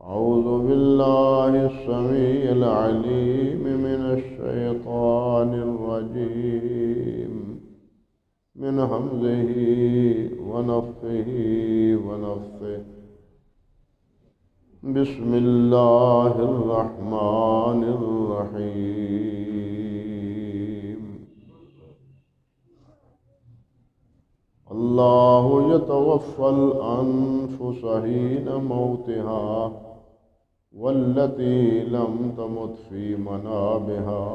أعوذ بالله السميع العليم من الشيطان الرجيم من همزه ونفخه ونفثه. بسم الله الرحمن الرحيم. الله يتوفى الأنفس حين موتها والتي لم تمت في منامها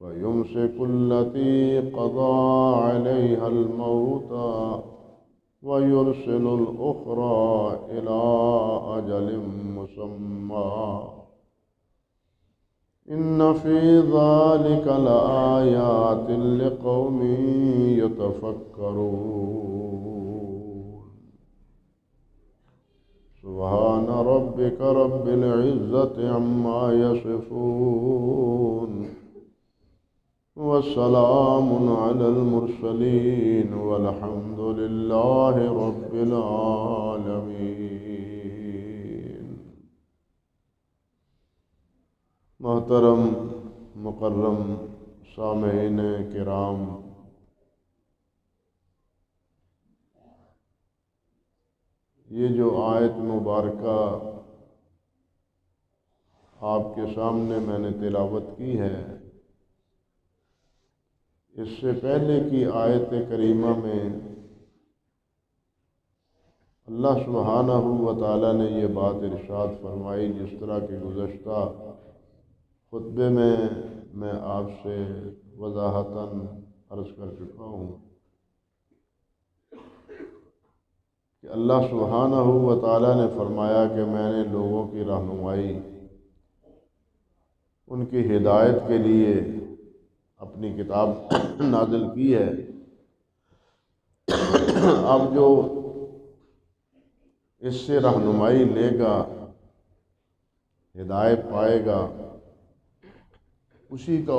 فيمسك التي قضى عليها الموت ويرسل الأخرى إلى أجل مسمى إن في ذلك لآيات لقوم يتفكرون. سبحان ربك رب العزة عما يصفون والسلام على المرسلين والحمد لله رب العالمين. محترم مکرم سامعین کرام، یہ جو آیت مبارکہ آپ کے سامنے میں نے تلاوت کی ہے، اس سے پہلے کی آیت کریمہ میں اللہ سبحانہ و تعالیٰ نے یہ بات ارشاد فرمائی جس طرح کہ گزشتہ خطبے میں آپ سے وضاحتاً عرض کر چکا ہوں کہ اللہ سبحانہ و تعالیٰ نے فرمایا کہ میں نے لوگوں کی رہنمائی، ان کی ہدایت کے لیے اپنی کتاب نازل کی ہے۔ اب جو اس سے رہنمائی لے گا، ہدایت پائے گا، اسی کا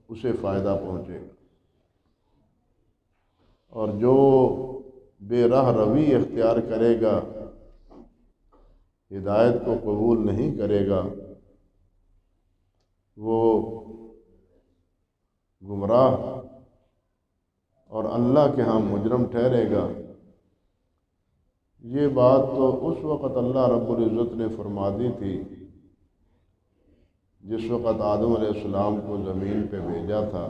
اسے فائدہ پہنچے گا، اور جو بے راہ روی اختیار کرے گا، ہدایت کو قبول نہیں کرے گا، وہ گمراہ اور اللہ کے ہاں مجرم ٹھہرے گا۔ یہ بات تو اس وقت اللہ رب العزت نے فرما دی تھی جس وقت آدم علیہ السلام کو زمین پہ بھیجا تھا،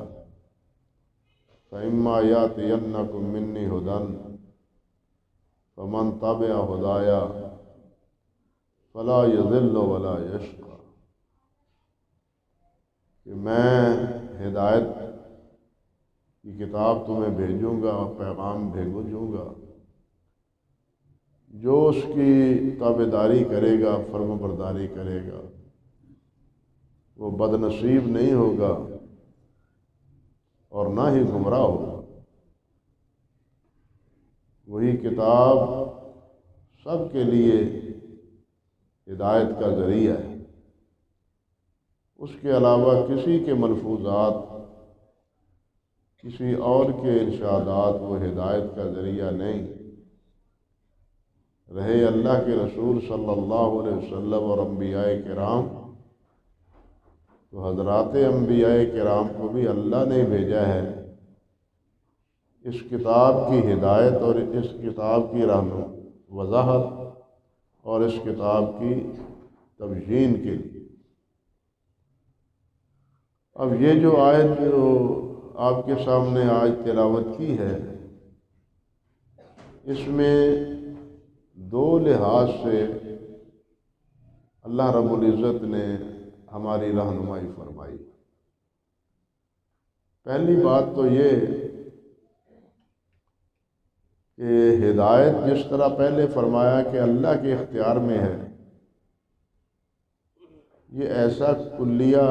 فَإِمَّا يَأْتِيَنَّكُم مِّنِّي هُدًى فَمَن تَبِعَ هُدَايَ فَلَا يَضِلُّ وَلَا يَشْقَى، کہ میں ہدایت کی کتاب تمہیں بھیجوں گا، پیغام بھیجوں گا، جو اس کی تابعداری کرے گا، فرم برداری کرے گا، وہ بد نصیب نہیں ہوگا اور نہ ہی گمراہ ہوگا۔ وہی کتاب سب کے لیے ہدایت کا ذریعہ ہے، اس کے علاوہ کسی کے ملفوظات، کسی اور کے ارشادات وہ ہدایت کا ذریعہ نہیں۔ رہے اللہ کے رسول صلی اللہ علیہ وسلم اور انبیاء کرام، تو حضرات انبیاء کرام کو بھی اللہ نے بھیجا ہے اس کتاب کی ہدایت اور اس کتاب کی وضاحت اور اس کتاب کی تبیین کے لیے۔ اب یہ جو آیت جو آپ کے سامنے آج تلاوت کی ہے، اس میں دو لحاظ سے اللہ رب العزت نے ہماری رہنمائی فرمائی۔ پہلی بات تو یہ کہ ہدایت جس طرح پہلے فرمایا کہ اللہ کے اختیار میں ہے، یہ ایسا کلیہ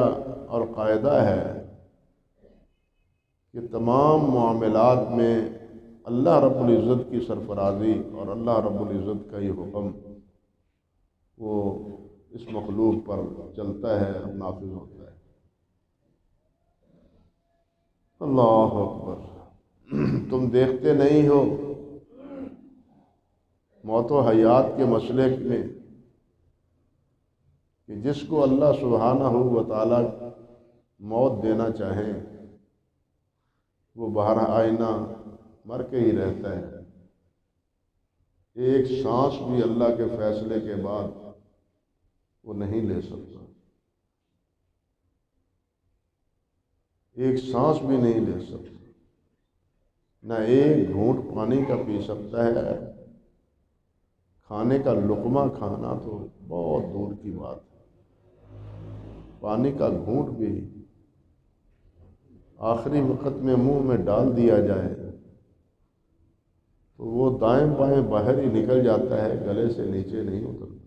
اور قاعدہ ہے کہ تمام معاملات میں اللہ رب العزت کی سرفرازی اور اللہ رب العزت کا یہ حکم وہ اس مخلوق پر چلتا ہے اور نافذ ہوتا ہے۔ اللہ اکبر۔ تم دیکھتے نہیں ہو موت و حیات کے مسئلے میں کہ جس کو اللہ سبحانہ و تعالیٰ موت دینا چاہیں وہ باہر آئینہ مر کے ہی رہتا ہے، ایک سانس بھی اللہ کے فیصلے کے بعد وہ نہیں لے سکتا، ایک سانس بھی نہیں لے سکتا، نہ ایک گھونٹ پانی کا پی سکتا ہے، کھانے کا لقمہ کھانا تو بہت دور کی بات ہے، پانی کا گھونٹ بھی آخری وقت میں منہ میں ڈال دیا جائے تو وہ دائیں بائیں باہر ہی نکل جاتا ہے، گلے سے نیچے نہیں اترتا۔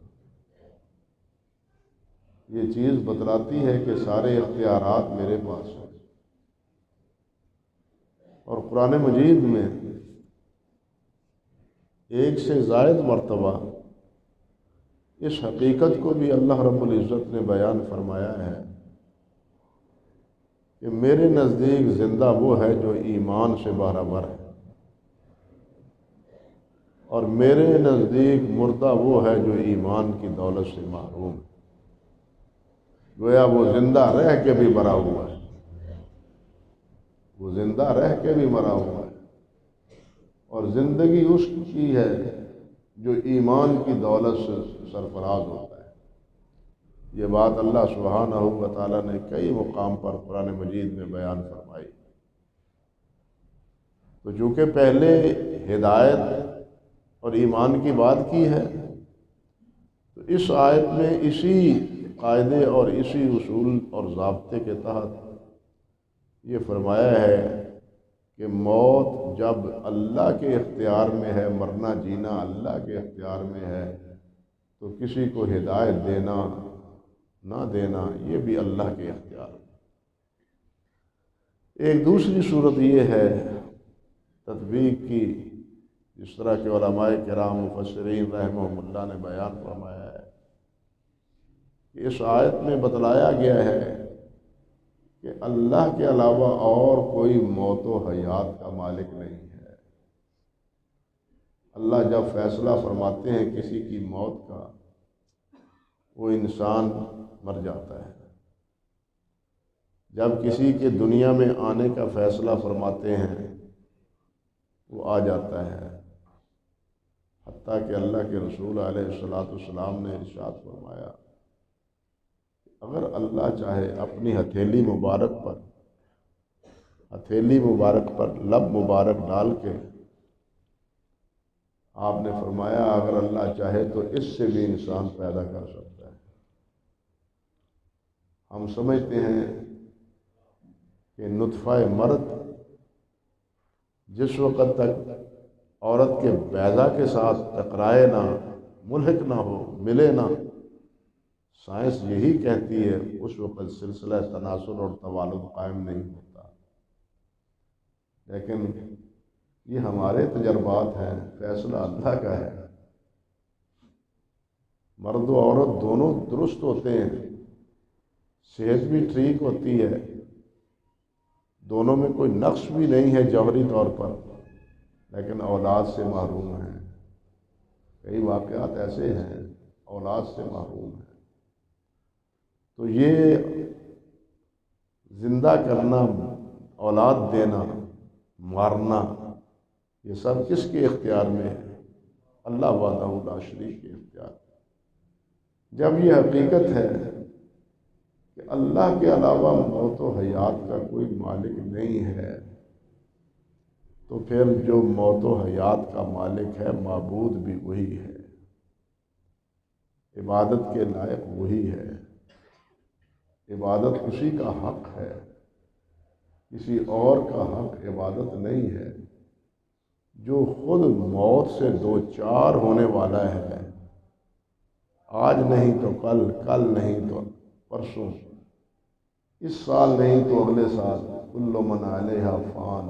یہ چیز بتلاتی ہے کہ سارے اختیارات میرے پاس ہیں، اور قرآن مجید میں ایک سے زائد مرتبہ اس حقیقت کو بھی اللہ رب العزت نے بیان فرمایا ہے کہ میرے نزدیک زندہ وہ ہے جو ایمان سے برابر ہے، اور میرے نزدیک مردہ وہ ہے جو ایمان کی دولت سے محروم ہے۔ گویا وہ زندہ رہ کے بھی مرا ہوا ہے، وہ زندہ رہ کے بھی مرا ہوا ہے، اور زندگی اس کی ہے جو ایمان کی دولت سے سرفراز ہوتا ہے۔ یہ بات اللہ سبحانہ و تعالیٰ نے کئی مقام پر قرآن مجید میں بیان فرمائی۔ تو چونکہ پہلے ہدایت اور ایمان کی بات کی ہے، تو اس آیت میں اسی قاعدے اور اسی اصول اور ضابطے کے تحت یہ فرمایا ہے کہ موت جب اللہ کے اختیار میں ہے، مرنا جینا اللہ کے اختیار میں ہے، تو کسی کو ہدایت دینا نہ دینا یہ بھی اللہ کے اختیار میں۔ ایک دوسری صورت یہ ہے تطبیق کی، جس طرح کہ علماء کرام مفسرین رحمہم اللہ نے بیان فرمایا ہے کہ اس آیت میں بتلایا گیا ہے کہ اللہ کے علاوہ اور کوئی موت و حیات کا مالک نہیں ہے۔ اللہ جب فیصلہ فرماتے ہیں کسی کی موت کا، وہ انسان مر جاتا ہے، جب کسی کے دنیا میں آنے کا فیصلہ فرماتے ہیں وہ آ جاتا ہے، حتیٰ کہ اللہ کے رسول علیہ السلام نے ارشاد فرمایا اگر اللہ چاہے اپنی ہتھیلی مبارک پر لب مبارک ڈال کے، آپ نے فرمایا اگر اللہ چاہے تو اس سے بھی انسان پیدا کر سکتا ہے۔ ہم سمجھتے ہیں کہ نطفہ مرد جس وقت تک عورت کے بیضا کے ساتھ ٹکرائے نہ، ملحق نہ ہو، ملے نہ، سائنس یہی کہتی ہے اس وقت سلسلہ تناسل اور توالد قائم نہیں ہوتا، لیکن یہ ہمارے تجربات ہیں، فیصلہ اللہ کا ہے۔ مرد و عورت دونوں درست ہوتے ہیں، صحت بھی ٹھیک ہوتی ہے، دونوں میں کوئی نقص بھی نہیں ہے جوہری طور پر، لیکن اولاد سے محروم ہیں۔ کئی واقعات ایسے ہیں اولاد سے محروم ہیں۔ تو یہ زندہ کرنا، اولاد دینا، مارنا، یہ سب کس کے اختیار میں ہے؟ اللہ وحدہ لا شریک کے اختیار میں۔ جب یہ حقیقت ہے کہ اللہ کے علاوہ موت و حیات کا کوئی مالک نہیں ہے، تو پھر جو موت و حیات کا مالک ہے، معبود بھی وہی ہے، عبادت کے لائق وہی ہے، عبادت اسی کا حق ہے، کسی اور کا حق عبادت نہیں ہے۔ جو خود موت سے دوچار ہونے والا ہے، آج نہیں تو کل، کل نہیں تو پرسوں، اس سال نہیں تو اگلے سال، کل من علیہا فان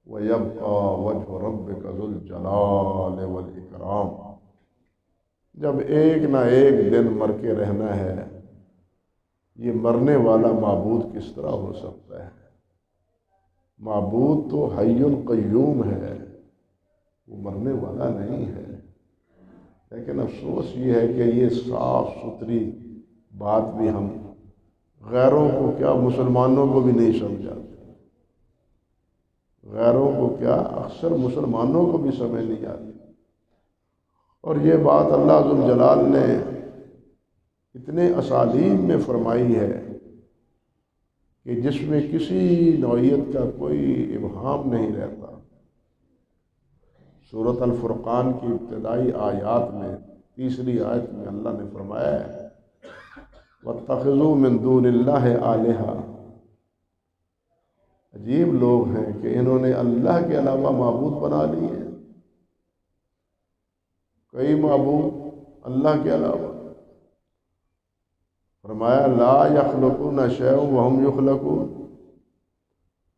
وَيَبْقَى وَجْهُ رَبِّكَ ذُو الْجَلَالِ وَالْإِكْرَامِ۔ جب ایک نہ ایک دن مر کے رہنا ہے، یہ مرنے والا معبود کس طرح ہو سکتا ہے؟ معبود تو حی قیوم ہے، وہ مرنے والا نہیں ہے۔ لیکن افسوس یہ ہے کہ یہ صاف ستھری بات بھی ہم غیروں کو کیا مسلمانوں کو بھی نہیں سمجھاتے، غیروں کو کیا اکثر مسلمانوں کو بھی سمجھ نہیں آتی۔ اور یہ بات اللہ ذوالجلال نے اتنے اسالیب میں فرمائی ہے کہ جس میں کسی نوعیت کا کوئی ابہام نہیں رہتا۔ سورۃ الفرقان کی ابتدائی آیات میں تیسری آیت میں اللہ نے فرمایا ہے وَاتَّخِذُوا مِن دُونِ اللَّهِ آلِهَةً۔ عجیب لوگ ہیں کہ انہوں نے اللہ کے علاوہ معبود بنا لیے، کئی معبود اللہ کے علاوہ۔ فرمایا لا یخلقون شیئا وہم یخلقون،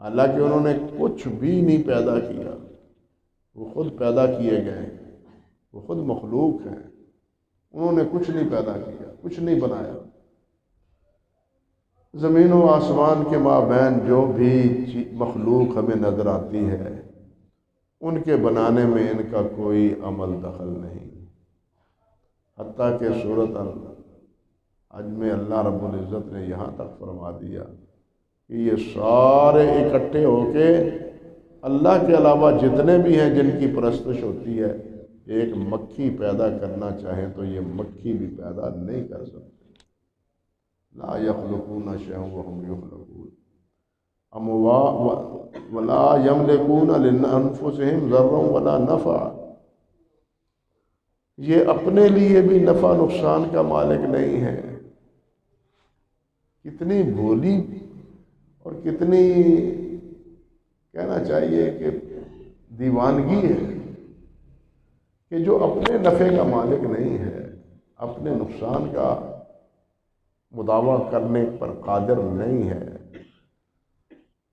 حالانکہ انہوں نے کچھ بھی نہیں پیدا کیا، وہ خود پیدا کیے گئے ہیں، وہ خود مخلوق ہیں، انہوں نے کچھ نہیں پیدا کیا، کچھ نہیں بنایا۔ زمین و آسمان کے مابین جو بھی مخلوق ہمیں نظر آتی ہے ان کے بنانے میں ان کا کوئی عمل دخل نہیں، حتیٰ کہ سورۃ الحج میں اللہ رب العزت نے یہاں تک فرما دیا کہ یہ سارے اکٹھے ہو کے اللہ کے علاوہ جتنے بھی ہیں جن کی پرستش ہوتی ہے، ایک مکھی پیدا کرنا چاہیں تو یہ مکھی بھی پیدا نہیں کر سکتے۔ لا یخلقون شیئا وہم یخلقون ولا یملکون لانفسہم ضرا ولا نفعا، یہ اپنے لیے بھی نفع نقصان کا مالک نہیں ہے۔ کتنی بھولی اور کتنی کہنا چاہیے کہ دیوانگی ہے کہ جو اپنے نفع کا مالک نہیں ہے، اپنے نقصان کا مداوع کرنے پر قادر نہیں ہے،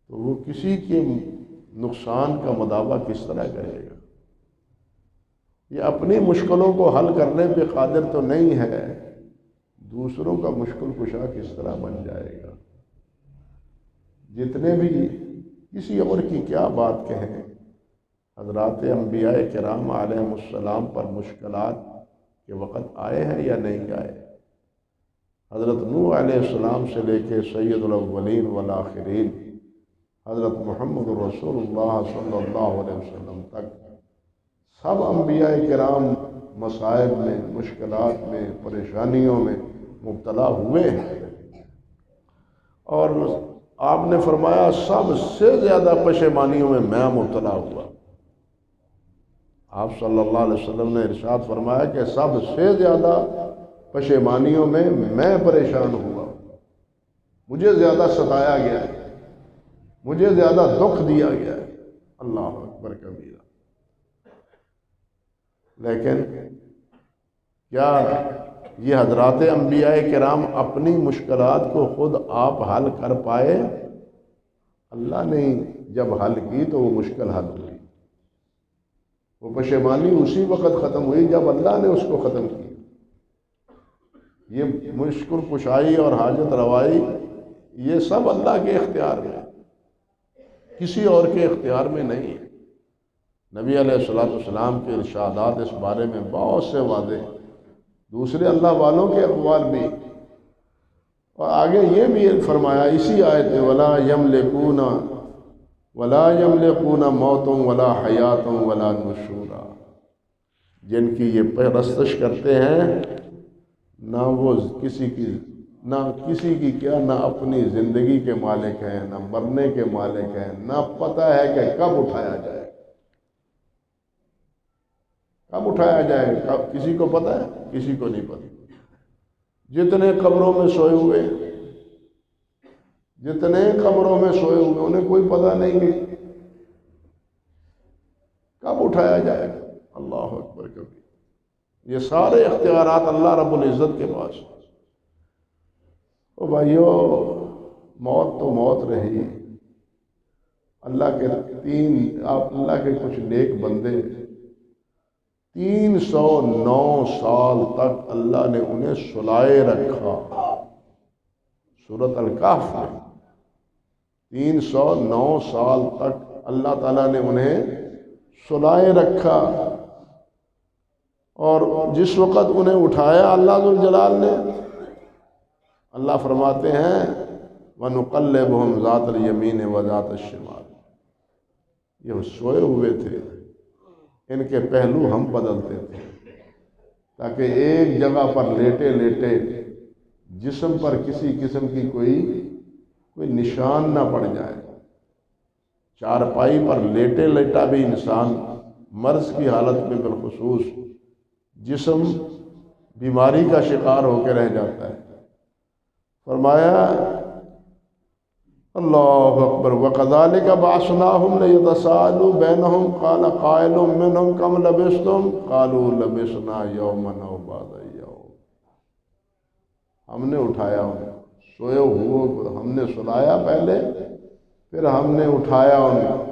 تو وہ کسی کے نقصان کا مداوع کس طرح کرے گا؟ یہ اپنی مشکلوں کو حل کرنے پہ قادر تو نہیں ہے، دوسروں کا مشکل کشا کس طرح بن جائے گا؟ جتنے بھی کسی اور کی کیا بات کہیں، حضرات انبیاء کرام علیہم السلام پر مشکلات کے وقت آئے ہیں یا نہیں آئے؟ حضرت نوح علیہ السلام سے لے کے سید الاولین والآخرین حضرت محمد رسول اللہ صلی اللہ علیہ وسلم تک سب انبیاء کرام مصائب میں، مشکلات میں، پریشانیوں میں مبتلا ہوئے ہیں، اور آپ نے فرمایا سب سے زیادہ پشیمانیوں میں مبتلا ہوا۔ آپ صلی اللہ علیہ وسلم نے ارشاد فرمایا کہ سب سے زیادہ پشیمانیوں میں پریشان ہوا، مجھے زیادہ ستایا گیا ہے، مجھے زیادہ دکھ دیا گیا ہے۔ اللہ اکبر کبیرہ۔ لیکن کیا یہ حضرات انبیاء کرام اپنی مشکلات کو خود آپ حل کر پائے؟ اللہ نے جب حل کی تو وہ مشکل حل ہوئی، وہ پشیمانی اسی وقت ختم ہوئی جب اللہ نے اس کو ختم کی۔ یہ مشکل کشائی اور حاجت روائی یہ سب اللہ کے اختیار میں، کسی اور کے اختیار میں نہیں ہے۔ نبی علیہ السلام کے ارشادات اس بارے میں بہت سے واضح، دوسرے اللہ والوں کے اقوال بھی، اور آگے یہ بھی فرمایا اسی آیت میں وَلَا يَمْلِكُونَ مَوْتًا وَلَا حَيَاةً وَلَا نُشُورًا، جن کی یہ پرستش کرتے ہیں نہ وہ کسی کی کیا، نہ اپنی زندگی کے مالک ہیں، نہ مرنے کے مالک ہیں، نہ پتہ ہے کہ کب اٹھایا جائے، کب اٹھایا جائے، کب کسی کو پتہ ہے؟ کسی کو نہیں پتہ۔ جتنے قبروں میں سوئے ہوئے، جتنے قبروں میں سوئے ہوئے، انہیں کوئی پتہ نہیں کہ کب اٹھایا جائے گا۔ اللہ اکبر کبھی۔ یہ سارے اختیارات اللہ رب العزت کے پاس۔ او بھائیو، موت تو موت رہی۔ اللہ کے اللہ کے کچھ نیک بندے 309 سال تک اللہ نے انہیں سلائے رکھا۔ سورۃ الکہف میں 309 سال تک اللہ تعالیٰ نے انہیں سلائے رکھا، اور جس وقت انہیں اٹھایا اللہ ذوالجلال نے اللہ فرماتے ہیں وَنُقَلِّبُهُمْ ذَاتَ الْيَمِينِ وَذَاتَ الشِّمَالِ، یہ سوئے ہوئے تھے، ان کے پہلو ہم بدلتے تھے تاکہ ایک جگہ پر لیٹے لیٹے جسم پر کسی قسم کی کوئی نشان نہ پڑ جائے۔ چارپائی پر لیٹے لیٹا بھی انسان مرض کی حالت میں بالخصوص جسم بیماری کا شکار ہو کے رہ جاتا ہے۔ فرمایا اللہ اکبر وَكَذَلِكَ بَعَثْنَاهُمْ لِيَتَسَاءَلُوا بَيْنَهُمْ قَالَ قَائِلٌ مِّنْهُمْ كَمْ لَبِثْتُمْ قَالُوا لَبِثْنَا يَوْمًا أَوْ بَعْضَ يَوْمٍ، ہم نے اٹھایا ان سوئے ہوئے کو، ہم نے سلایا پہلے، پھر ہم نے اٹھایا ان کو۔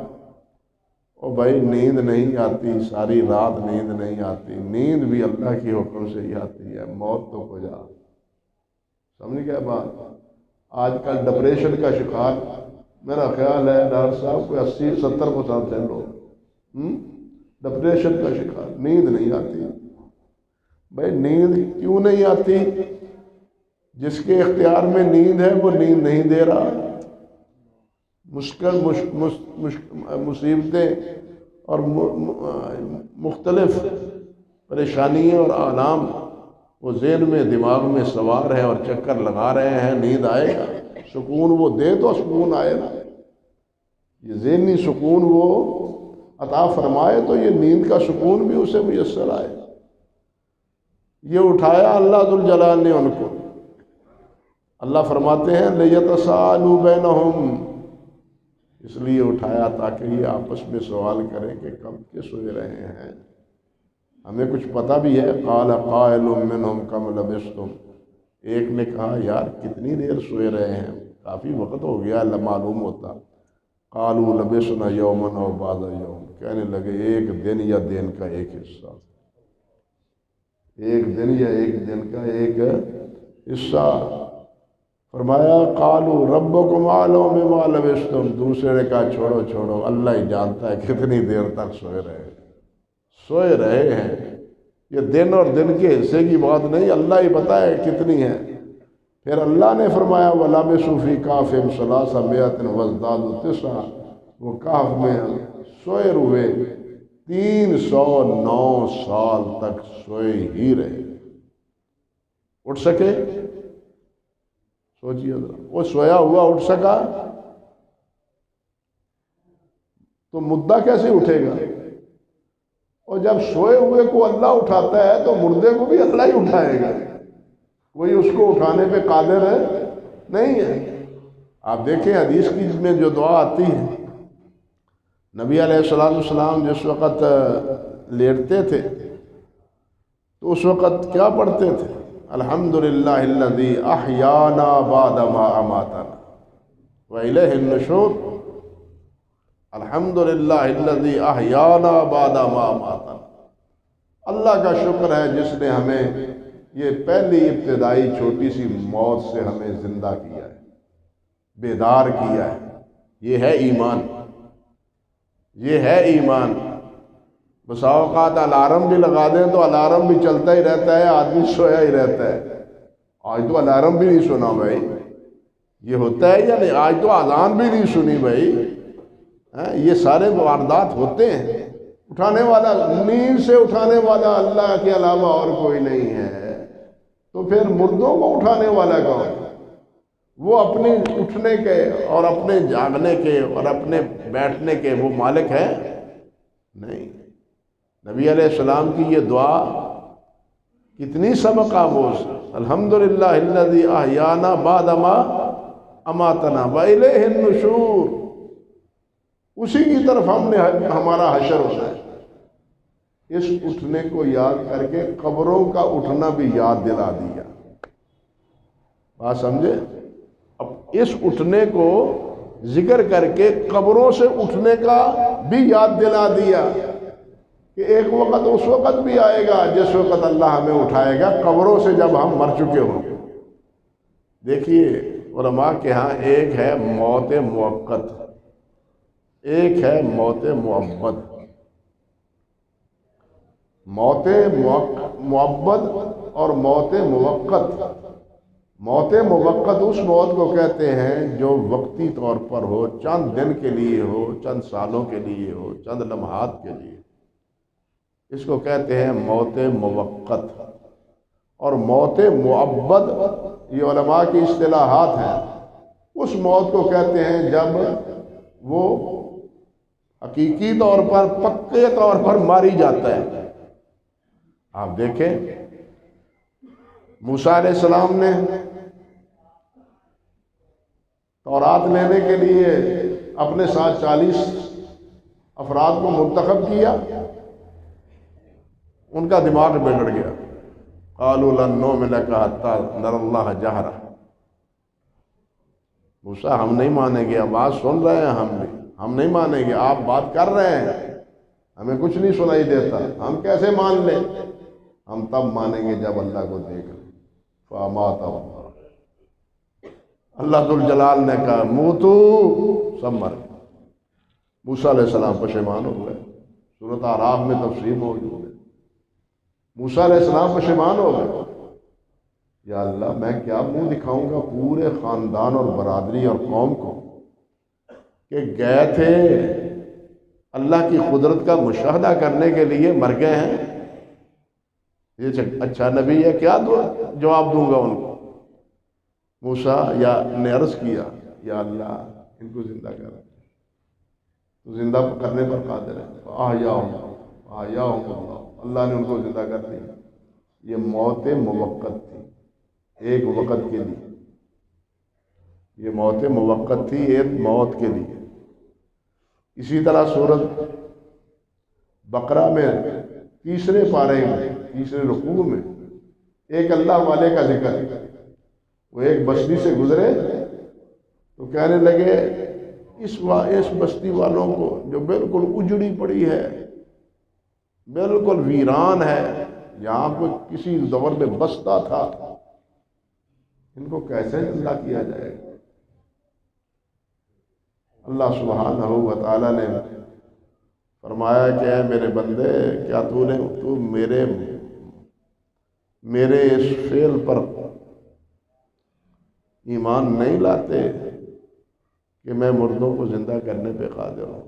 اور بھائی نیند نہیں آتی، ساری رات نیند نہیں آتی، نیند بھی اللہ کی حکم سے ہی آتی ہے، موت تو کجا۔ سمجھ گیا بات؟ آج کل ڈپریشن کا شکار میرا خیال ہے ڈاکٹر صاحب کوئی 80-70% ہے لوگ ڈپریشن کا شکار، نیند نہیں آتی۔ بھائی نیند کیوں نہیں آتی؟ جس کے اختیار میں نیند ہے وہ نیند نہیں دے رہا، مصیبتیں اور مختلف پریشانیاں اور آلام وہ ذہن میں دماغ میں سوار ہے اور چکر لگا رہے ہیں، نیند آئے گا؟ سکون وہ دے تو سکون آئے نا، یہ ذہنی سکون وہ عطا فرمائے تو یہ نیند کا سکون بھی اسے میسر آئے۔ یہ اٹھایا اللہ ذوالجلال نے ان کو۔ اللہ فرماتے ہیں لِيَتَسَاءَلُوا بَيْنَهُمْ، اس لیے اٹھایا تاکہ یہ آپس میں سوال کریں کہ کب کے سوئے رہے ہیں، ہمیں کچھ پتہ بھی ہے۔ قَالَ قَائِلٌ مِّنْهُمْ كَمْ لَبِثْتُمْ، ایک نے کہا یار کتنی دیر سوئے رہے ہیں، کافی وقت ہو گیا، معلوم ہوتا۔ قَالُوا لَبِثْنَا يَوْمًا أَوْ بَعْضَ يَوْمٍ، کہنے لگے ایک دن یا دن کا ایک حصہ، ایک دن یا ایک دن کا ایک حصہ۔ فرمایا قَالُوا رَبُّكُمْ أَعْلَمُ بِمَا لَبِثْتُمْ، دوسرے نے کہا چھوڑو اللہ ہی جانتا ہے کتنی دیر تک سوئے رہے ہیں، یہ دن اور دن کے حصے کی بات نہیں، اللہ ہی پتہ ہے کتنی ہے۔ پھر اللہ نے فرمایا وَلَبِثُوا فِي كَهْفِهِمْ 300 وَازْدَادُوا 9، وہ کہف میں سوئے ہوئے 309 سال تک سوئے ہی رہے۔ اٹھ سکے؟ سوچیے ذرا، وہ سویا ہوا اٹھ سکا تو مردہ کیسے اٹھے گا؟ اور جب سوئے ہوئے کو اللہ اٹھاتا ہے تو مردے کو بھی اللہ ہی اٹھائے گا، کوئی اس کو اٹھانے پہ قادر ہے نہیں ہے۔ آپ دیکھیں حدیث کی میں جو دعا آتی ہے، نبی علیہ السلام جس وقت لیٹتے تھے تو اس وقت کیا پڑھتے تھے؟ الحمدللہ الذی احیانا بعد ما اماتنا والیہ النشور، الحمدللہ الذی احیانا بعد ما اماتنا، اللہ کا شکر ہے جس نے ہمیں یہ پہلی ابتدائی چھوٹی سی موت سے ہمیں زندہ کیا ہے، بیدار کیا ہے۔ یہ ہے ایمان، یہ ہے ایمان۔ بسا اوقات الارم بھی لگا دیں تو الارم بھی چلتا ہی رہتا ہے، آدمی سویا ہی رہتا ہے۔ آج تو الارم بھی نہیں سنا بھائی، یہ ہوتا ہے یا نہیں؟ آج تو اذان بھی نہیں سنی بھائی، یہ سارے واردات ہوتے ہیں۔ اٹھانے والا، نیند سے اٹھانے والا اللہ کے علاوہ اور کوئی نہیں ہے، تو پھر مردوں کو اٹھانے والا کون؟ وہ اپنے اٹھنے کے اور اپنے جاگنے کے اور اپنے بیٹھنے کے وہ مالک ہے نہیں۔ نبی علیہ السلام کی یہ دعا کتنی سبق آموز، الحمدللہ الذی احیانا بعد ما اماتنا والیہ النشور، اسی کی طرف ہمارا حشر ہونا ہے۔ اس اٹھنے کو یاد کر کے قبروں کا اٹھنا بھی یاد دلا دیا، بات سمجھے؟ اب اس اٹھنے کو ذکر کر کے قبروں سے اٹھنے کا بھی یاد دلا دیا کہ ایک وقت اس وقت بھی آئے گا جس وقت اللہ ہمیں اٹھائے گا قبروں سے جب ہم مر چکے ہوں گے۔ دیکھیے علماء کے ہاں ایک ہے موت موقت، ایک ہے موت مؤبد۔ موت مؤبد اور موت موقت موت موقت اس موت کو کہتے ہیں جو وقتی طور پر ہو، چند دن کے لیے ہو، چند سالوں کے لیے ہو، چند لمحات کے لیے، اس کو کہتے ہیں موت موقت۔ اور موت مؤبد یہ علماء کی اصطلاحات ہیں، اس موت کو کہتے ہیں جب وہ حقیقی طور پر، پکے طور پر ماری جاتا ہے۔ آپ دیکھیں موسیٰ علیہ السلام نے تورات لینے کے لیے اپنے ساتھ 40 افراد کو منتخب کیا، ان کا دماغ بگڑ گیا۔ قالوا لن نؤمن لك حتى نرى الله جہرا، موسیٰ ہم نہیں مانیں گے، آواز سن رہے ہیں ہم نہیں مانیں گے، آپ بات کر رہے ہیں ہمیں کچھ نہیں سنائی دیتا، ہم کیسے مان لیں؟ ہم تب مانیں گے جب اللہ کو دیکھ لیں۔ فاماتہ اللہ ذوالجلال نے کہا موتو، سب مر گئے۔ موسیٰ علیہ السلام پشیمان ہو گئے، سورۃ اعراف میں تفصیل موجود ہے۔ موسیٰ علیہ السلام پشیمان ہو گئے، یا اللہ میں کیا منہ دکھاؤں گا پورے خاندان اور برادری اور قوم کو کہ گئے تھے اللہ کی قدرت کا مشاہدہ کرنے کے لیے، مر گئے ہیں۔ یہ اچھا نبی ہے، کیا جواب دوں گا ان کو؟ موسیٰ نے عرض کیا یا اللہ ان کو زندہ کر، تو زندہ کرنے پر قادر ہے۔ آحیاہم اللہ، اللہ نے ان کو زندہ کر دیا۔ یہ موت موقت تھی، ایک وقت کے لیے، یہ موت موقت تھی ایک موت کے لیے۔ اسی طرح سورۃ بقرہ میں تیسرے پارے میں، تیسرے رکوع میں ایک اللہ والے کا ذکر ہے۔ وہ ایک بستی سے گزرے تو کہنے لگے اس بستی والوں کو جو بالکل اجڑی پڑی ہے، بالکل ویران ہے، یہاں پہ کسی دور میں بستا تھا، ان کو کیسے زندہ کیا جائے گا؟ اللہ سبحانہ و تعالیٰ نے فرمایا کہ اے میرے بندے، کیا تو میرے اس فعل پر ایمان نہیں لاتے کہ میں مردوں کو زندہ کرنے پہ قادر ہوں؟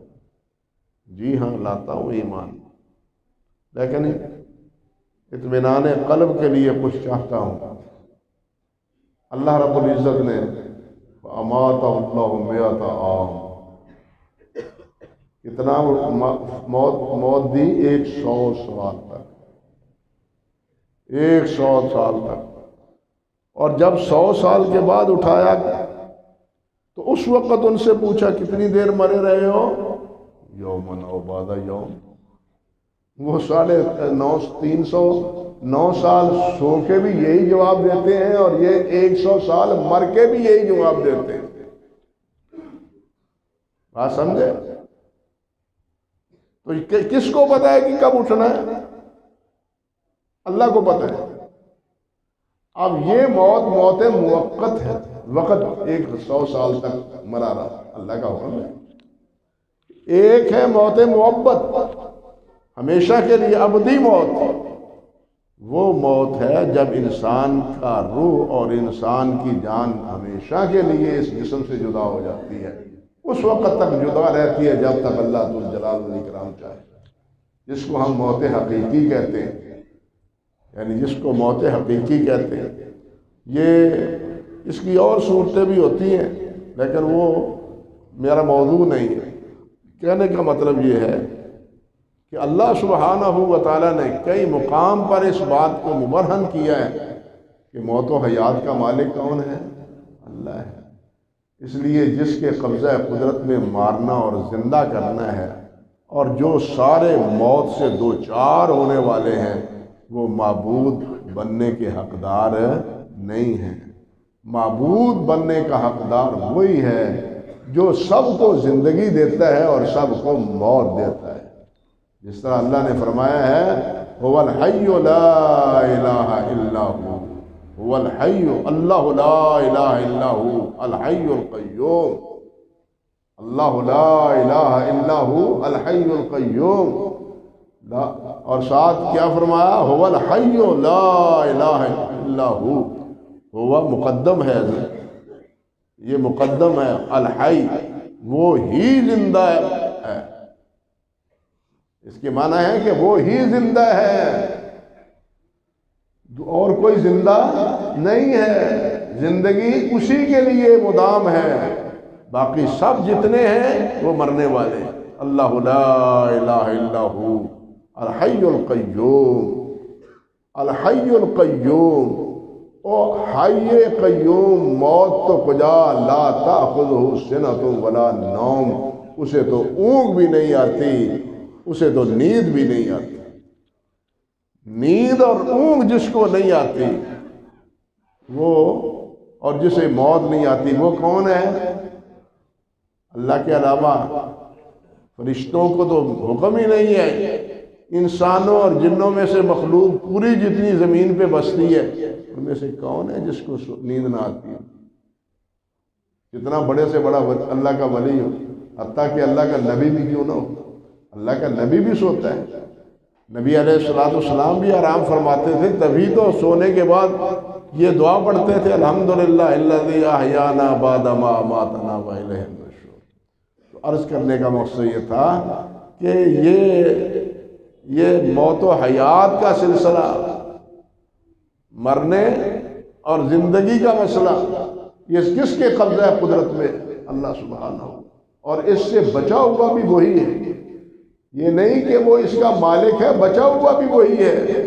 جی ہاں لاتا ہوں ایمان، لیکن اطمینان قلب کے لیے کچھ چاہتا ہوں۔ اللہ رب العزت نے فَأَمَاتَهُ اللَّهُ مِئَةَ عَامٍ، کتنا موت دی؟ 100 سال تک، 100 سال تک۔ اور جب 100 سال کے بعد اٹھایا تو اس وقت ان سے پوچھا کتنی دیر مرے رہے ہو؟ یومن او بعد یوم۔ وہ 309 سال سو کے بھی یہی جواب دیتے ہیں، اور یہ 100 سال مر کے بھی یہی جواب دیتے ہیں۔ بات سمجھے؟ تو کس کو پتہ ہے کہ کب اٹھنا ہے؟ اللہ کو پتہ ہے۔ اب یہ موت موقت ہے، وقت 100 سال تک مرا رہا، اللہ کا حکم ہے۔ ایک ہے موت مؤبد، ہمیشہ کے لیے ابدی موت، وہ موت ہے جب انسان کا روح اور انسان کی جان ہمیشہ کے لیے اس جسم سے جدا ہو جاتی ہے، اس وقت تک جدا رہتی ہے جب تک اللہ ذوالجلال والاکرام چاہے، جس کو ہم موت حقیقی کہتے ہیں، یعنی جس کو موت حقیقی کہتے ہیں۔ یہ اس کی اور صورتیں بھی ہوتی ہیں، لیکن وہ میرا موضوع نہیں ہے۔ کہنے کا مطلب یہ ہے کہ اللہ سبحانہ و تعالیٰ نے کئی مقام پر اس بات کو مبرہن کیا ہے کہ موت و حیات کا مالک کون ہے؟ اللہ ہے۔ اس لیے جس کے قبضہ قدرت میں مارنا اور زندہ کرنا ہے، اور جو سارے موت سے دوچار ہونے والے ہیں، وہ معبود بننے کے حقدار نہیں ہیں۔ معبود بننے کا حقدار وہی ہے جو سب کو زندگی دیتا ہے اور سب کو موت دیتا ہے۔ جس طرح اللہ نے فرمایا ہے هو الحی لا الہ الا ہو، هو الحی، اللہ لا الہ الا ہو، الحی القیوم، اللہ لا الہ الا ہو، الحی القیوم۔ اور ساتھ کیا فرمایا؟ هو الحی لا الہ الا ہو، ہوا مقدم ہے، یہ مقدم ہے، الحی وہ ہی زندہ ہے، اس کے معنی ہے کہ وہ ہی زندہ ہے، اور کوئی زندہ نہیں ہے، زندگی اسی کے لیے مدام ہے، باقی سب جتنے ہیں وہ مرنے والے ہیں۔ اللہ لا الہ الا ہو الحی القیوم، الحی القیوم، او حی قیوم، موت تو کجا، لا تأخذہ سنۃ ولا نوم، اسے تو اونگ بھی نہیں آتی، اسے تو نیند بھی نہیں آتی۔ نیند اور اونگ جس کو نہیں آتی وہ، اور جسے موت نہیں آتی وہ کون ہے؟ اللہ کے علاوہ فرشتوں کو تو حکم ہی نہیں ہے، انسانوں اور جنوں میں سے مخلوق پوری جتنی زمین پہ بستی ہے ان میں سے کون ہے جس کو نیند نہ آتی ہے؟ جتنا بڑے سے بڑا اللہ کا ولی ہو، حتیٰ کہ اللہ کا نبی بھی کیوں نہ ہو، اللہ کا نبی بھی سوتا ہے۔ نبی علیہ السلام بھی آرام فرماتے تھے، تبھی تو سونے کے بعد یہ دعا پڑھتے تھے، الحمدللہ الذی احیانا بعد ما اماتنا والیہ النشور۔ تو عرض کرنے کا مقصد یہ تھا کہ یہ موت و حیات کا سلسلہ، مرنے اور زندگی کا مسئلہ، یہ کس کے قبضہ ہے قدرت میں؟ اللہ سبحانہ ہو، اور اس سے بچا ہوا بھی وہی ہے، یہ نہیں کہ وہ اس کا مالک ہے، بچا ہوا بھی وہی ہے۔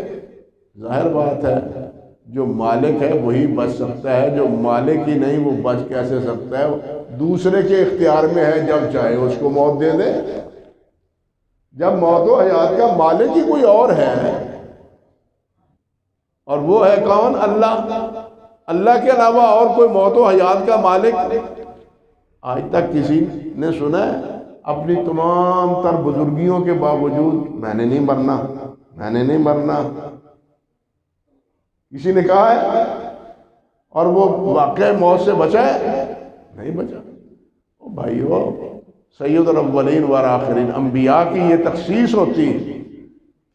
ظاہر بات ہے جو مالک ہے وہی بچ سکتا ہے، جو مالک ہی نہیں وہ بچ کیسے سکتا ہے؟ دوسرے کے اختیار میں ہے، جب چاہے اس کو موت دے دے۔ جب موت و حیات کا مالک ہی کوئی اور ہے، اور وہ ہے کون؟ اللہ۔ اللہ کے علاوہ اور کوئی موت و حیات کا مالک آج تک کسی نے سنا ہے؟ اپنی تمام تر بزرگیوں کے باوجود میں نے نہیں مرنا، میں نے نہیں مرنا، کسی نے کہا ہے؟ اور وہ واقع موت سے بچا ہے؟ نہیں بچا۔ بھائیو، سید الاولین والآخرین انبیاء کی یہ تخصیص ہوتی ہے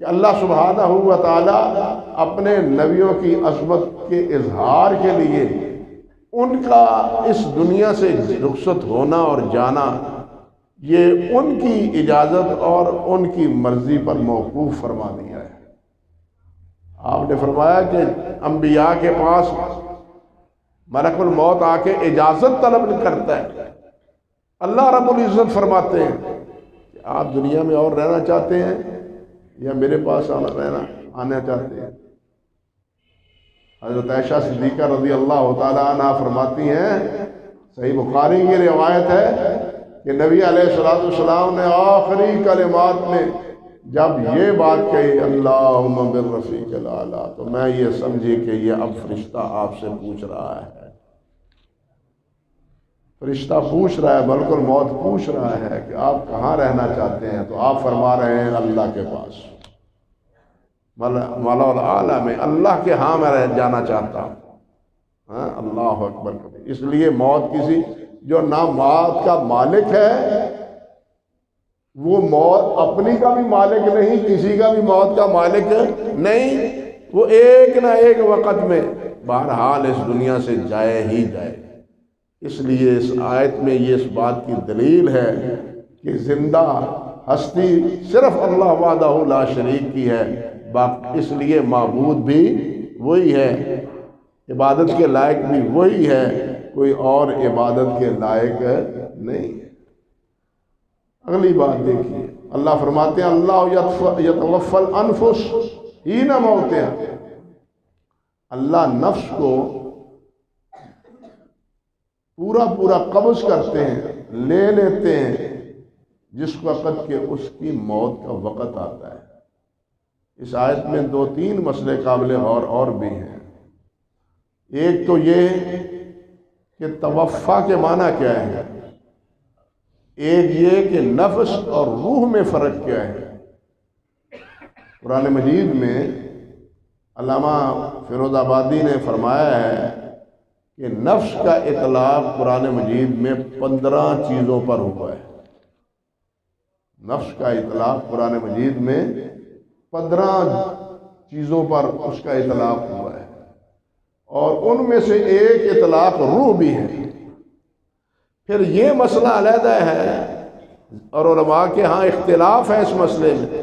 کہ اللہ سبحانہ و تعالی اپنے نبیوں کی عظمت کے اظہار کے لیے ان کا اس دنیا سے رخصت ہونا اور جانا یہ ان کی اجازت اور ان کی مرضی پر موقوف فرما دیا ہے۔ آپ نے فرمایا کہ انبیاء کے پاس ملک الموت آ کے اجازت طلب کرتا ہے، اللہ رب العزت فرماتے ہیں کہ آپ دنیا میں اور رہنا چاہتے ہیں یا میرے پاس آنا چاہتے ہیں؟ حضرت عائشہ صدیقہ رضی اللہ تعالی عنہ فرماتی ہیں، صحیح بخاری کی روایت ہے کہ نبی علیہ السلام نے آخری کلمات میں جب یہ بات کہی اللہم بالرفیق الاعلیٰ، تو میں یہ سمجھی کہ یہ اب فرشتہ آپ سے پوچھ رہا ہے، فرشتہ پوچھ رہا ہے، ملک الموت پوچھ رہا ہے کہ آپ کہاں رہنا چاہتے ہیں؟ تو آپ فرما رہے ہیں اللہ کے پاس، مولا الاعلیٰ میں، اللہ کے ہاں میں جانا چاہتا ہوں۔ ہاں، اللہ اکبر۔ اس لیے موت کسی جو نہ موت کا مالک ہے، وہ موت اپنی کا بھی مالک نہیں، کسی کا بھی موت کا مالک نہیں، وہ ایک نہ ایک وقت میں بہرحال اس دنیا سے جائے ہی جائے۔ اس لیے اس آیت میں یہ اس بات کی دلیل ہے کہ زندہ ہستی صرف اللہ وحدہ لا شریک کی ہے، اس لیے معبود بھی وہی ہے، عبادت کے لائق بھی وہی ہے، کوئی اور عبادت کے لائق نہیں ہے۔ اگلی بات دیکھیے، اللہ فرماتے ہیں اللہ یتوفی الانفس حین موتہا، اللہ نفس کو پورا قبض کرتے ہیں، لے لیتے ہیں جس وقت کہ اس کی موت کا وقت آتا ہے۔ اس آیت میں دو تین مسئلے قابل غور اور بھی ہیں۔ ایک تو یہ کہ توفیٰ کے معنی کیا ہے، ایک یہ کہ نفس اور روح میں فرق کیا ہے۔ قرآن مجید میں علامہ فیروز آبادی نے فرمایا ہے کہ نفس کا اطلاق قرآن مجید میں 15 چیزوں پر ہوا ہے۔ نفس کا اطلاق قرآن مجید میں 15 چیزوں پر اس کا اطلاق ہوا ہے، اور ان میں سے ایک اطلاق روح بھی ہے۔ پھر یہ مسئلہ علیحدہ ہے، اور علماء کے ہاں اختلاف ہے اس مسئلے میں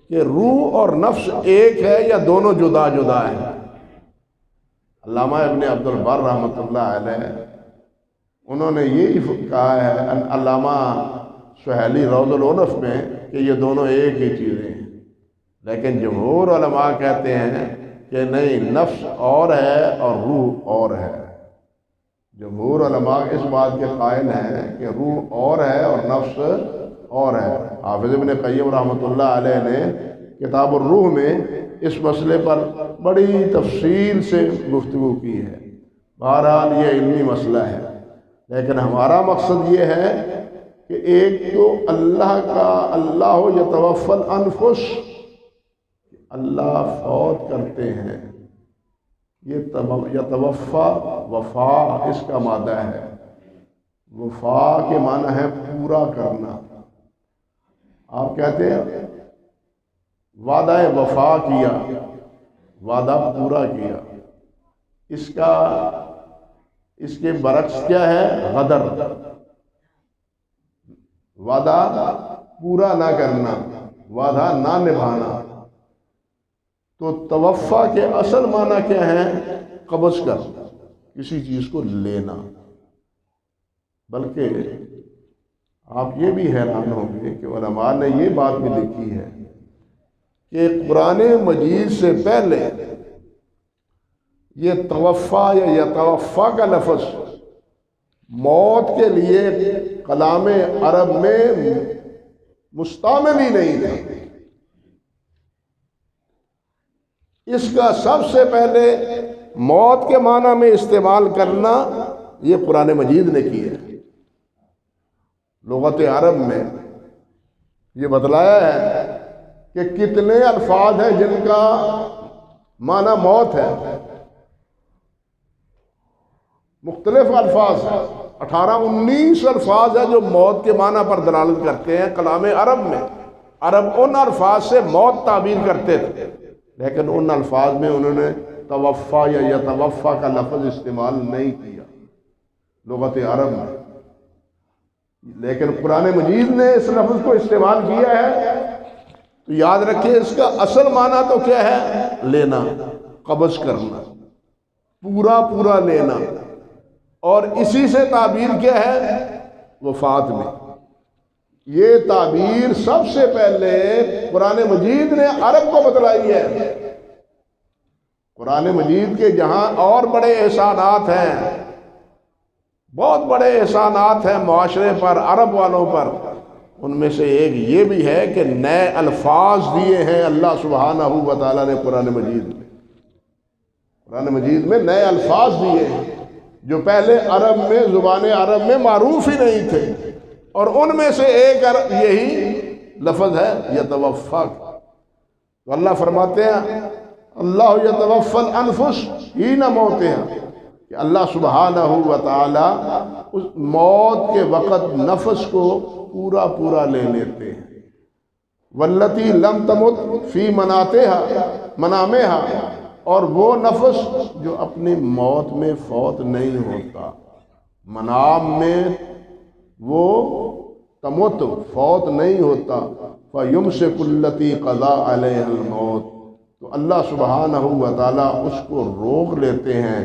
کہ روح اور نفس ایک ہے یا دونوں جدا جدا ہیں۔ علامہ ابن عبد البر رحمۃ اللہ علیہ انہوں نے یہی کہا ہے علامہ سہیلی روض العنف میں کہ یہ دونوں ایک ہی چیزیں ہیں، لیکن جمہور علماء کہتے ہیں کہ نہیں، نفس اور ہے اور روح اور ہے۔ جمہور علماء اس بات کے قائل ہیں کہ روح اور ہے اور نفس اور ہے۔ حافظ ابن قیم رحمۃ اللہ علیہ نے کتاب الروح میں اس مسئلے پر بڑی تفصیل سے گفتگو کی ہے۔ بہرحال یہ علمی مسئلہ ہے، لیکن ہمارا مقصد یہ ہے کہ ایک تو اللہ کا اللہ یتوفی الانفس، اللہ فوت کرتے ہیں، یہ یتوفا وفا اس کا مادہ ہے، وفا کے معنی ہے پورا کرنا۔ آپ کہتے ہیں وعدہ وفا کیا، وعدہ پورا کیا، اس کے برعکس کیا ہے؟ غدر، وعدہ پورا نہ کرنا، وعدہ نہ نبھانا۔ تو توفا کے اصل معنی کیا ہے؟ قبض کرنا، کسی چیز کو لینا۔ بلکہ آپ یہ بھی حیران ہوں گے کہ علماء نے یہ بات بھی لکھی ہے کہ قرآن مجید سے پہلے یہ توفا یا یتوفا کا لفظ موت کے لیے کلام عرب میں مستعمل ہی نہیں تھا۔ اس کا سب سے پہلے موت کے معنی میں استعمال کرنا یہ قرآن مجید نے کی ہے۔ لغت عرب میں یہ بتلایا ہے کہ کتنے الفاظ ہیں جن کا معنی موت ہے، مختلف الفاظ ہیں، 18-19 الفاظ ہیں جو موت کے معنی پر دلالت کرتے ہیں کلام عرب میں۔ عرب ان الفاظ سے موت تعبیر کرتے تھے، لیکن ان الفاظ میں انہوں نے توفا یا یتوفا کا لفظ استعمال نہیں کیا لغت عرب میں، لیکن قرآن مجید نے اس لفظ کو استعمال کیا ہے۔ تو یاد رکھیں اس کا اصل معنی تو کیا ہے؟ لینا، قبض کرنا، پورا پورا لینا، اور اسی سے تعبیر کیا ہے؟ وفات میں۔ یہ تعبیر سب سے پہلے قرآن مجید نے عرب کو بتلائی ہے۔ قرآن مجید کے جہاں اور بڑے احسانات ہیں، بہت بڑے احسانات ہیں معاشرے پر، عرب والوں پر، ان میں سے ایک یہ بھی ہے کہ نئے الفاظ دیے ہیں اللہ سبحانہ و تعالیٰ نے قرآن مجید میں نئے الفاظ دیے ہیں جو پہلے عرب میں، زبان عرب میں معروف ہی نہیں تھے، اور ان میں سے ایک یہی لفظ ہے یتوفا۔ تو اللہ فرماتے ہیں اللہ یتوفی الانفس حین موتہا، کہ اللہ سبحانہ و تعالی اس موت کے وقت نفس کو پورا پورا لے لیتے ہیں۔ واللتی لم تمت فی منامہا، اور وہ نفس جو اپنی موت میں فوت نہیں ہوتا، منام میں وہ تمت فوت نہیں ہوتا، فیمسک التی قضا علیہ الموت، تو اللہ سبحانہ و تعالیٰ اس کو روک لیتے ہیں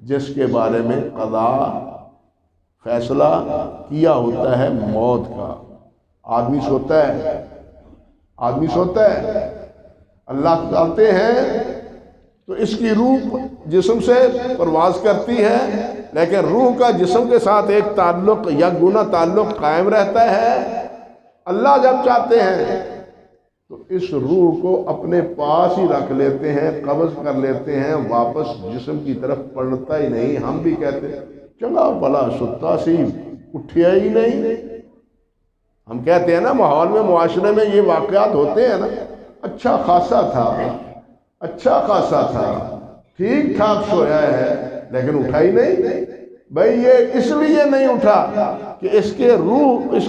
جس کے بارے میں قضا فیصلہ کیا ہوتا ہے موت کا۔ آدمی سوتا ہے، اللہ چاہتے ہیں تو اس کی روح جسم سے پرواز کرتی ہے، لیکن روح کا جسم کے ساتھ ایک تعلق یا گنا تعلق قائم رہتا ہے۔ اللہ جب چاہتے ہیں تو اس روح کو اپنے پاس ہی رکھ لیتے ہیں، قبض کر لیتے ہیں، واپس جسم کی طرف پلٹتا ہی نہیں۔ ہم بھی کہتے ہیں چنگا بھلا ستا سی، اٹھیا ہی نہیں۔ ہم کہتے ہیں نا ماحول میں، معاشرے میں یہ واقعات ہوتے ہیں نا، اچھا خاصا تھا، ٹھیک ٹھاک سویا ہے، لیکن اٹھا ہی نہیں۔ بھئی یہ اس لیے نہیں اٹھا کہ اس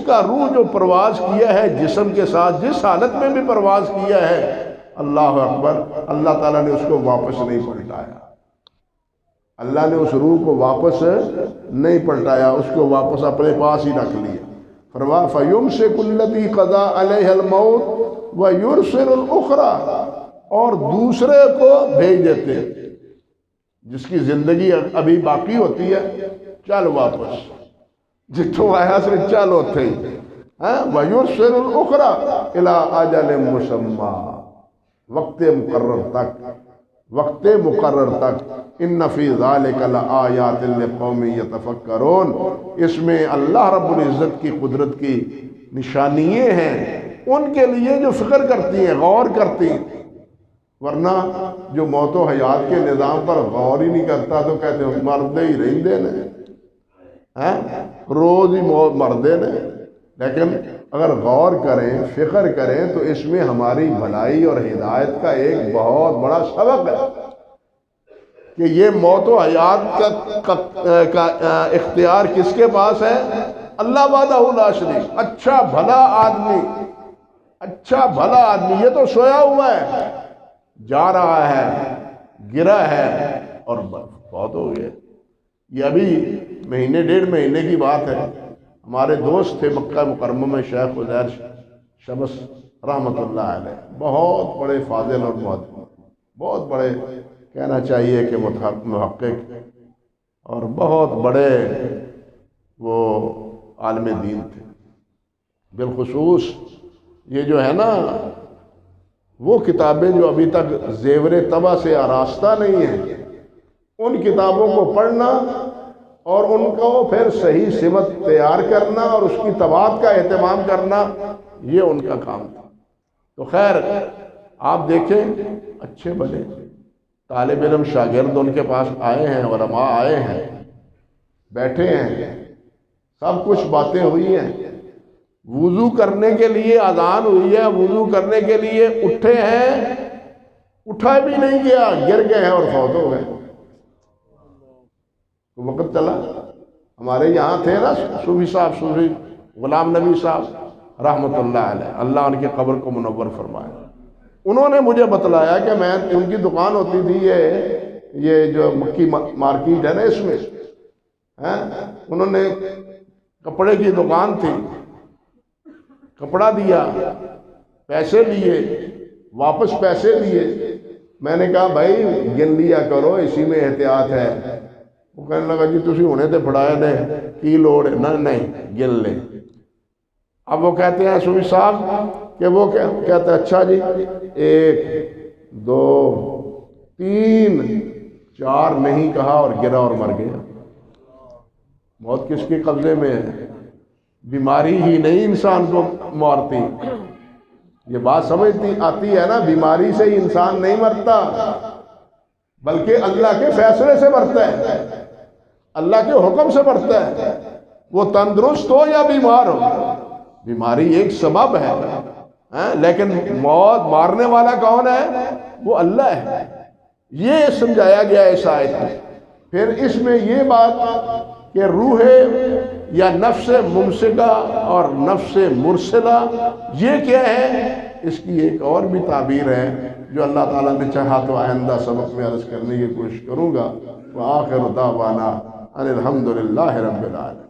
کا روح جو پرواز کیا ہے جسم کے ساتھ، جس حالت میں بھی پرواز کیا ہے، اللہ اکبر، اللہ تعالیٰ نے اس کو واپس نہیں پلٹایا۔ اللہ نے اس روح کو واپس نہیں پلٹایا، اس کو واپس اپنے پاس ہی رکھ لیا۔ فرمایا فَيُمْسِكُ الَّذِي قَضَىٰ عَلَيْهَا الْمَوْتَ وَيُرْسِلُ الْأُخْرَىٰ، اور دوسرے کو بھیج دیتے ہیں، جس کی زندگی ابھی باقی ہوتی ہے، چل واپس جتوں آیا سے چل اتھے ہی، وَيُرْسِلُ الْأُخْرَىٰ إِلَىٰ أَجَلٍ مُّسَمًّى، وقت مقرر تک، وقت مقرر تک۔ ان فی ذالک لآیات لقوم یتفکرون، اس میں اللہ رب العزت کی قدرت کی نشانیاں ہیں ان کے لیے جو فکر کرتی ہیں، غور کرتی ہیں۔ ورنہ جو موت و حیات کے نظام پر غور ہی نہیں کرتا تو کہتے ہیں مردے ہی رہندے نے، روز ہی مردے نے۔ لیکن اگر غور کریں، فکر کریں تو اس میں ہماری بھلائی اور ہدایت کا ایک بہت بڑا سبق ہے کہ یہ موت و حیات کا اختیار کس کے پاس ہے؟ اللہ وحدہ لا شریک۔ اچھا بھلا آدمی، اچھا بھلا آدمی یہ تو سویا ہوا ہے، جا رہا ہے، گرا ہے اور بہت ہو گیا۔ یہ ابھی مہینے ڈیڑھ مہینے کی بات ہے، ہمارے دوست تھے مکہ مکرمہ میں شیخ عزیر شمس رحمۃ اللہ علیہ، بہت بڑے فاضل اور بہت بڑے کہنا چاہیے کہ محقق اور بہت بڑے وہ عالم دین تھے۔ بالخصوص یہ جو ہے نا وہ کتابیں جو ابھی تک زیور طبع سے آراستہ نہیں ہیں، ان کتابوں کو پڑھنا اور ان کو پھر صحیح سمت تیار کرنا اور اس کی طباعت کا اہتمام کرنا، یہ ان کا کام تھا۔ تو خیر آپ دیکھیں اچھے بھلے طالب علم شاگرد ان کے پاس آئے ہیں، علماء آئے ہیں، بیٹھے ہیں، سب کچھ باتیں ہوئی ہیں، وضو کرنے کے لیے اذان ہوئی ہے، وضو کرنے کے لیے اٹھے ہیں، اٹھا بھی نہیں گیا، گر گئے ہیں اور فوت ہو گئے۔ وقت چلا، ہمارے یہاں تھے نا صوفی صاحب، صوفی غلام نبی صاحب رحمۃ اللہ علیہ، اللہ ان کی قبر کو منور فرمائے۔ انہوں نے مجھے بتلایا کہ میں ان کی دکان ہوتی تھی یہ جو مکی مارکیٹ ہے نا اس میں، انہوں نے کپڑے کی دکان تھی، کپڑا دیا، پیسے لیے، واپس پیسے لیے۔ میں نے کہا بھائی گن لیا کرو، اسی میں احتیاط ہے۔ وہ کہنے لگا جی تسی ہونے تے پڑھائے نے کی لوڑ ہے، نہیں گن لیں۔ اب وہ کہتے ہیں صوفی صاحب کہ وہ کہتے ہیں اچھا جی 1 2 3 4 نہیں کہا اور گرا اور مر گیا۔ موت کس کے قبضے میں ہے؟ بیماری ہی نہیں انسان کو مارتی، یہ بات سمجھتی آتی ہے نا، بیماری سے ہی انسان نہیں مرتا بلکہ اللہ کے فیصلے سے مرتا ہے، اللہ کے حکم سے مرتا ہے۔ وہ تندرست ہو یا بیمار ہو، بیماری ایک سبب ہے، لیکن موت مارنے والا کون ہے؟ وہ اللہ ہے۔ یہ سمجھایا گیا اس آیت میں۔ پھر اس میں یہ بات کہ روح یا نفس ممسکہ اور نفس مرسلہ یہ کیا ہے، اس کی ایک اور بھی تعبیر ہے جو اللہ تعالیٰ نے چاہا تو آئندہ سبق میں عرض کرنے کی کوشش کروں گا۔ وآخر دعوانا ان الحمدللہ رب العالمین۔